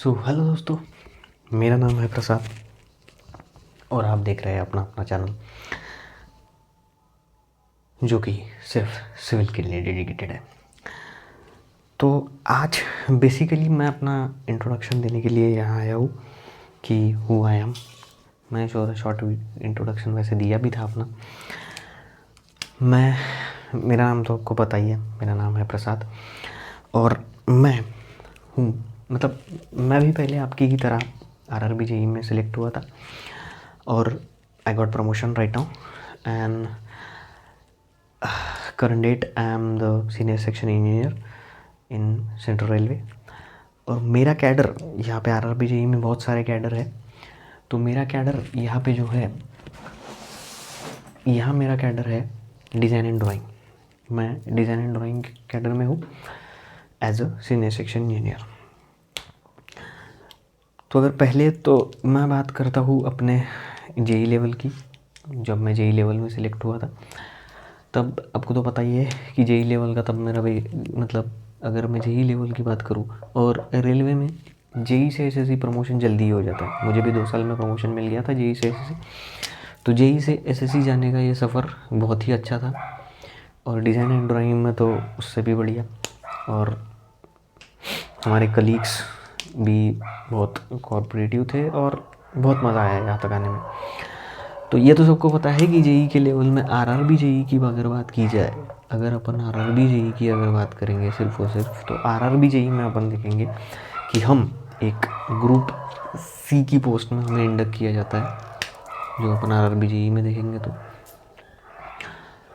Hello दोस्तों, मेरा नाम है प्रसाद और आप देख रहे हैं अपना अपना चैनल जो कि सिर्फ सिविल के लिए डेडिकेटेड है। तो आज बेसिकली मैं अपना इंट्रोडक्शन देने के लिए यहाँ आया हूँ कि हु आई एम। मैं शॉर्ट इंट्रोडक्शन वैसे दिया भी था अपना। मेरा नाम तो आपको पता ही है, मेरा नाम है प्रसाद और मैं हूँ मैं भी पहले आपकी ही तरह आरआरबी जेईई में सिलेक्ट हुआ था और I got promotion right now and current date I am the senior section engineer in central railway. और मेरा कैडर यहाँ पे आरआरबी जेईई में बहुत सारे कैडर है। तो मेरा कैडर यहाँ पे जो है, यहाँ मेरा कैडर है डिज़ाइन एंड ड्राइंग। मैं डिज़ाइन एंड ड्राइंग कैडर में हूँ as a senior section engineer. तो अगर पहले तो मैं बात करता हूँ अपने जेईई लेवल की। जब मैं जेईई लेवल में सिलेक्ट हुआ था तब आपको तो पता ही है कि जेईई लेवल का तब मेरा भाई अगर मैं जेईई लेवल की बात करूँ और रेलवे में जेईई से एसएससी प्रमोशन जल्दी ही हो जाता है। मुझे भी 2 साल में प्रमोशन मिल गया था जेईई से एसएससी। तो जेईई से एसएससी जाने का ये सफ़र बहुत ही अच्छा था और डिज़ाइन एंड ड्राइंग में तो उससे भी बढ़िया। और हमारे कलीग्स भी बहुत कोऑपरेटिव थे और बहुत मज़ा आया यहाँ तक आने में। तो ये तो सबको पता है कि जेईई के लेवल में आरआरबी जेईई की अगर बात की जाए, अगर अपन आरआरबी जेईई की अगर बात करेंगे सिर्फ और सिर्फ, तो आरआरबी जेईई में अपन देखेंगे कि हम एक ग्रुप सी की पोस्ट में हमें इंडक्ट किया जाता है, जो अपन आरआरबी जेईई में देखेंगे। तो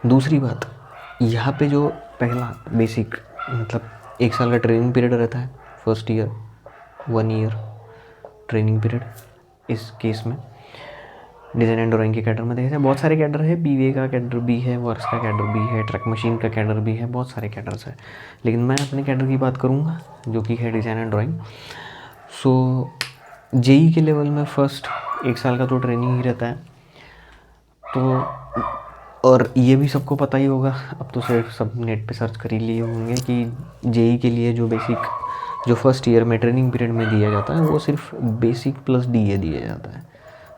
दूसरी बात, यहाँ पे जो पहला बेसिक 1 साल का ट्रेनिंग पीरियड रहता है, first year 1 ear training period. इस केस में डिज़ाइन एंड ड्राइंग के कैडर में देखे बहुत सारे कैडर है। बीवीए का कैडर भी है, वर्क्स का कैडर भी है, ट्रक मशीन का कैडर भी है, बहुत सारे कैडर्स है। लेकिन मैं अपने कैडर की बात करूँगा जो कि है design and drawing. So JEE के लेवल में फर्स्ट 1 साल का तो ट्रेनिंग ही रहता है। तो और ये भी सबको पता ही होगा, अब तो सिर्फ सब नेट पे सर्च कर ही लिए होंगे कि जेईई के लिए जो बेसिक जो फर्स्ट ईयर में ट्रेनिंग पीरियड में दिया जाता है वो सिर्फ बेसिक प्लस डीए दिया जाता है।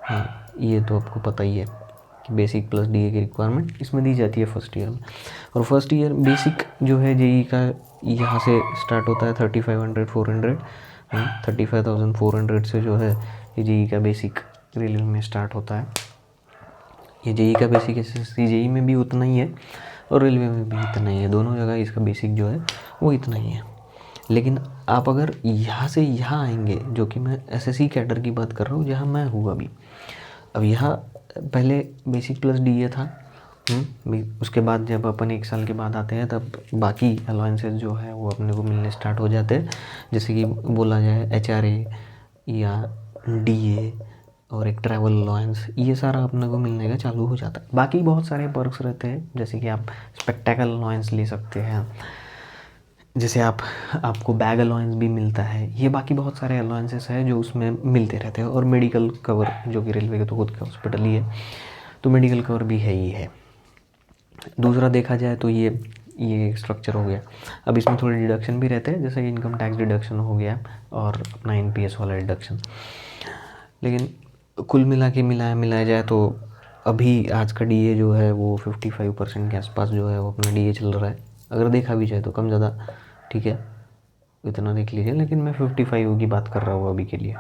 हाँ, ये तो आपको पता ही है कि बेसिक प्लस डीए की रिक्वायरमेंट इसमें दी जाती है फर्स्ट ईयर में। और फर्स्ट ईयर बेसिक जो है जेईई का यहाँ से स्टार्ट होता है 35,400 से जो है ये जेईई का बेसिक रेलवे में स्टार्ट होता है। ये जेईई का बेसिक एसएससी जेईई में भी उतना ही है और रेलवे में भी इतना ही है, दोनों जगह इसका बेसिक जो है वो इतना ही है। लेकिन आप अगर यहाँ से यहाँ आएंगे, जो कि मैं एसएससी कैडर की बात कर रहा हूँ जहाँ मैं हूँ अभी। अब यहाँ पहले बेसिक प्लस डीए था, उसके बाद जब अपन 1 साल के बाद आते हैं तब बाकी अलाउंसेस जो है वो अपने को मिलने स्टार्ट हो जाते हैं। जैसे कि बोला जाए एचआरए या डीए और एक ट्रैवल अलाउंस, ये सारा अपने को मिलने का चालू हो जाता है। बाकी बहुत सारे पर्क्स रहते हैं, जैसे कि आप स्पेक्टेकल अलाउंस ले सकते हैं, जैसे आपको बैग अलाउंस भी मिलता है। ये बाकी बहुत सारे अलाउंसेस हैं जो उसमें मिलते रहते हैं। और मेडिकल कवर जो कि रेलवे के तो खुद का हॉस्पिटल ही है, तो मेडिकल कवर भी है ही है। दूसरा देखा जाए तो ये स्ट्रक्चर हो गया। अब इसमें थोड़े डिडक्शन भी रहते हैं, जैसे इनकम टैक्स डिडक्शन हो गया और अपना एनपीएस वाला डिडक्शन। लेकिन कुल मिलाया जाए तो अभी आज का डीए जो है वो 55% के आसपास जो है वो अपना डीए चल रहा है। अगर देखा भी जाए तो कम ज़्यादा ठीक है, इतना देख लीजिए। लेकिन मैं 55 की बात कर रहा हूँ अभी के लिए।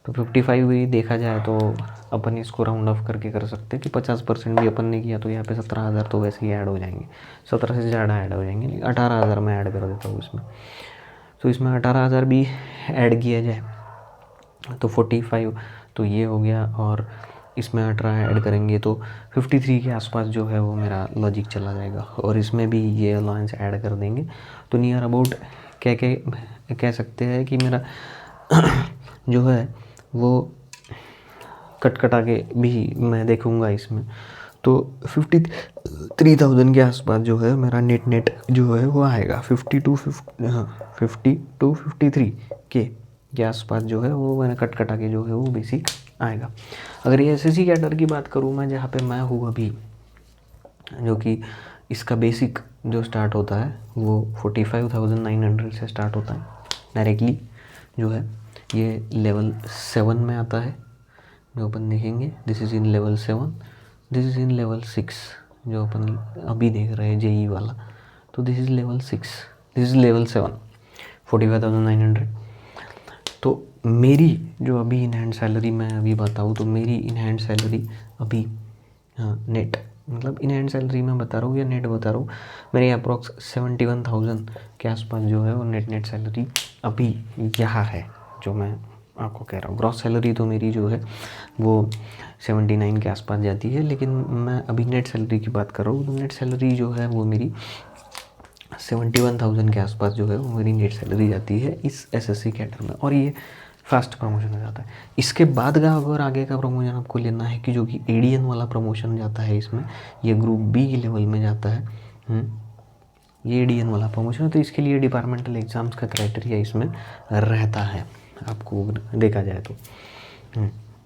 तो 55 ही देखा जाए तो अपन इसको राउंड ऑफ करके कर सकते हैं कि 50% भी अपन ने किया तो यहाँ पे 17,000 तो वैसे ही ऐड हो जाएंगे। 17 से ज़्यादा ऐड हो जाएंगे, लेकिन 18,000 मैं ऐड कर देता हूँ इसमें। तो इसमें 18,000 भी ऐड किया जाए तो 45 तो ये हो गया, और इसमें 18 ऐड करेंगे तो 53 के आसपास जो है वो मेरा लॉजिक चला जाएगा। और इसमें भी ये अलाउंस ऐड कर देंगे तो नियर अबाउट कह सकते हैं कि मेरा जो है वो कटा के भी मैं देखूँगा इसमें तो 53,000 के आसपास जो है मेरा नेट जो है वो आएगा। 50 to 53 के आसपास जो है वो मैंने कटा के जो है वो बेसिक आएगा। अगर ये एसएससी कैडर की बात करूँ मैं, जहाँ पे मैं हूँ अभी, जो कि इसका बेसिक जो स्टार्ट होता है वो 45,900 से स्टार्ट होता है डायरेक्टली जो है। ये लेवल 7 में आता है जो अपन देखेंगे, this is in level 7, this is in level 6 जो अपन अभी देख रहे हैं जेई वाला, तो this is level 6, this is level 7, 45,900। तो मेरी जो अभी इन हैंड सैलरी मैं अभी बताऊँ तो मेरी इन हैंड सैलरी अभी, हाँ नेट, मतलब इन हैंड सैलरी मैं बता रहा हूँ या नेट बता रहा हूँ, मेरी अप्रॉक्स 71,000 के आसपास जो है वो नेट सैलरी अभी यहाँ है जो मैं आपको कह रहा हूँ। ग्रॉस सैलरी तो मेरी जो है वो 79 के आसपास जाती है, लेकिन मैं अभी नेट सैलरी की बात कर रहा हूँ। तो नेट सैलरी जो है वो मेरी 71,000 के आसपास जो है वो मेरी नेट सैलरी जाती है इस एसएससी कैडर में, और ये फास्ट प्रमोशन हो जाता है। इसके बाद का अगर आगे का प्रमोशन आपको लेना है कि जो कि एडीएन वाला प्रमोशन जाता है इसमें, ये ग्रुप बी के लेवल में जाता है, ये एडीएन वाला प्रमोशन है, तो इसके लिए डिपार्टमेंटल एग्ज़ाम्स का क्राइटेरिया इसमें रहता है। आपको देखा जाए तो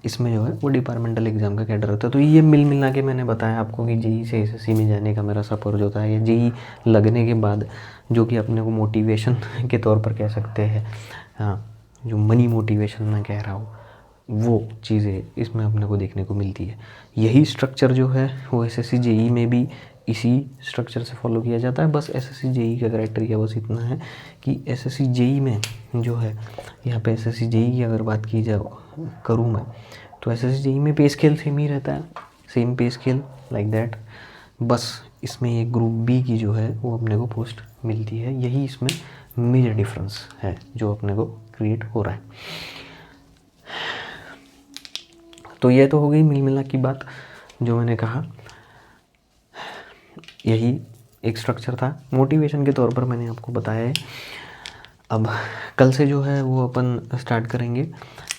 इसमें जो है वो डिपार्टमेंटल एग्ज़ाम का कैडर रहता है। तो ये मिला के मैंने बताया आपको कि जेई से एसएससी में जाने का मेरा सफ़र जो था, या जेई लगने के बाद जो कि अपने को मोटिवेशन के तौर पर कह सकते हैं, हाँ जो मनी मोटिवेशन मैं कह रहा हूँ, वो चीज़ें इसमें अपने को देखने को मिलती है। यही स्ट्रक्चर जो है वो एसएससी जेई में भी इसी स्ट्रक्चर से फॉलो किया जाता है। बस एसएससी जेई का क्राइटेरिया बस इतना है कि एसएससी जेई में जो है, यहाँ पे एसएससी जेई की अगर बात की जाए करूँ मैं, तो एसएससी जेई में पे स्केल सेम ही रहता है, सेम पे स्केल लाइक दैट। बस इसमें एक ग्रुप बी की जो है वो अपने को पोस्ट मिलती है, यही इसमें मेजर डिफरेंस है जो अपने को क्रिएट हो रहा है। तो ये तो हो गई मिला की बात जो मैंने कहा, यही एक स्ट्रक्चर था। मोटिवेशन के तौर पर मैंने आपको बताया है। अब कल से जो है वो अपन स्टार्ट करेंगे।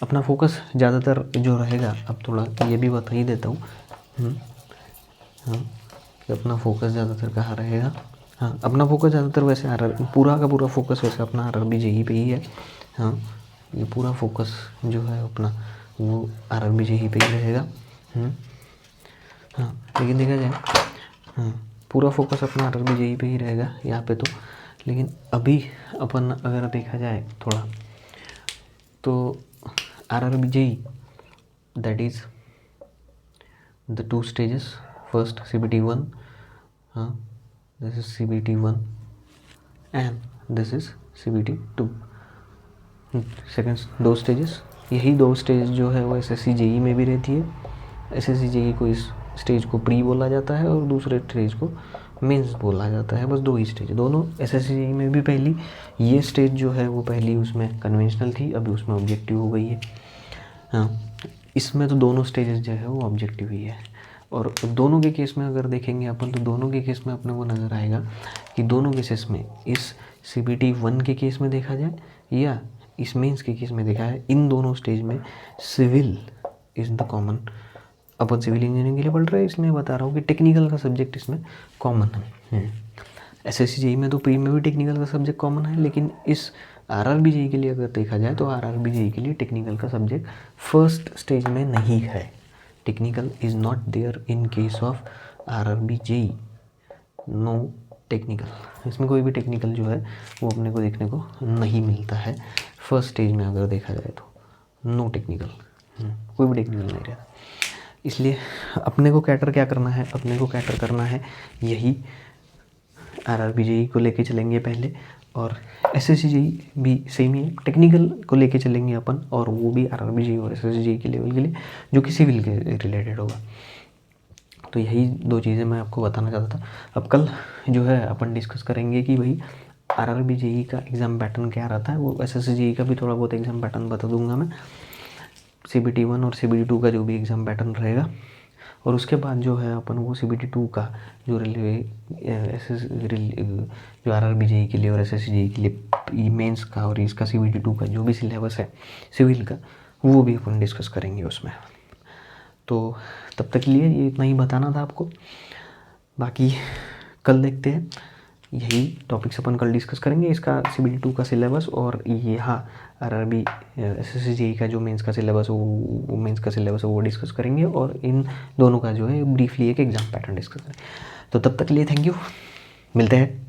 अपना फोकस ज़्यादातर जो रहेगा, अब थोड़ा ये भी बता ही देता हूँ, हाँ कि अपना फोकस ज़्यादातर कहाँ रहेगा। हाँ, अपना फोकस ज़्यादातर वैसे पूरा का पूरा फोकस वैसे अपना आरआरबी जेई पे ही है। हाँ, ये पूरा फोकस जो है अपना वो आरआरबी जेई पे ही रहेगा। हाँ, लेकिन देखा जाए, हाँ पूरा फोकस अपना आरआरबी जेई पे ही रहेगा यहाँ पे तो। लेकिन अभी अपन अगर देखा जाए थोड़ा, तो RRB JE that is the 2 stages. First CBT 1, this is CBT 1 and this is CBT 2. Second 2 stages, यही 2 स्टेज जो है वो एसएससी जेई में भी रहती है। एसएससी जेई को इस स्टेज को प्री बोला जाता है और दूसरे स्टेज को मेंस बोला जाता है। बस 2 ही स्टेज, दोनों एसएससी जेई में भी पहली ये स्टेज जो है वो पहली उसमें कन्वेंशनल थी, अभी उसमें ऑब्जेक्टिव हो गई है। हाँ, इसमें तो दोनों स्टेजेस जो है वो ऑब्जेक्टिव ही है। और दोनों के केस में अगर देखेंगे अपन, तो दोनों के केस में अपने को नज़र आएगा कि दोनों केसेस में, इस CBT 1 के केस में देखा जाए या इस मेंस के केस में देखा है, इन दोनों स्टेज में सिविल इज़ द कॉमन। अपन सिविल इंजीनियरिंग के लिए पढ़ रहे हैं, इसलिए बता रहा हूँ कि टेक्निकल का सब्जेक्ट इसमें कॉमन है। एसएससी जेई में तो प्री में भी टेक्निकल का सब्जेक्ट कॉमन है, लेकिन इस आरआरबी जेई के लिए अगर देखा जाए तो आरआरबी जेई के लिए टेक्निकल का सब्जेक्ट फर्स्ट स्टेज में नहीं है। Technical is not there in case of RRB JE, no technical, इसमें कोई भी टेक्निकल जो है वो अपने को देखने को नहीं मिलता है। फर्स्ट स्टेज में अगर देखा जाए तो नो टेक्निकल, कोई भी टेक्निकल नहीं रहता। इसलिए अपने को कैटर क्या करना है, अपने को कैटर करना है यही आरआरबी जेई को लेके चलेंगे पहले, और एसएससी जेई भी सेम ही है, टेक्निकल को लेके चलेंगे अपन, और वो भी आरआरबी जेई और एसएससी जेई के लेवल के लिए जो कि सिविल के रिलेटेड होगा। तो यही 2 चीज़ें मैं आपको बताना चाहता था। अब कल जो है अपन डिस्कस करेंगे कि भाई आरआरबी जेई का एग्ज़ाम पैटर्न क्या रहता है, वो एसएससी जेई का भी थोड़ा बहुत एग्ज़ाम पैटर्न बता दूंगा मैं, CBT 1 और CBT 2 का जो भी एग्ज़ाम पैटर्न रहेगा। और उसके बाद जो है अपन वो CBT 2 का जो जो आरआरबी जेई के लिए और एसएससी जेई के लिए मेंस का और इसका CBT 2 का जो भी सिलेबस है सिविल का, वो भी अपन डिस्कस करेंगे उसमें। तो तब तक के लिए ये इतना ही बताना था आपको, बाकी कल देखते हैं। यही टॉपिक्स अपन कल डिस्कस करेंगे, इसका CBT 2 का सिलेबस और ये हाँ आरआरबी एसएससी जेई का जो मेंस का सिलेबस वो मेंस का सिलेबस वो डिस्कस करेंगे, और इन दोनों का जो है ब्रीफली एक एग्ज़ाम पैटर्न डिस्कस करेंगे। तो तब तक के लिए थैंक यू, मिलते हैं,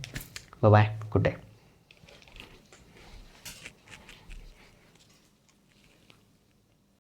बाय बाय, गुड डे।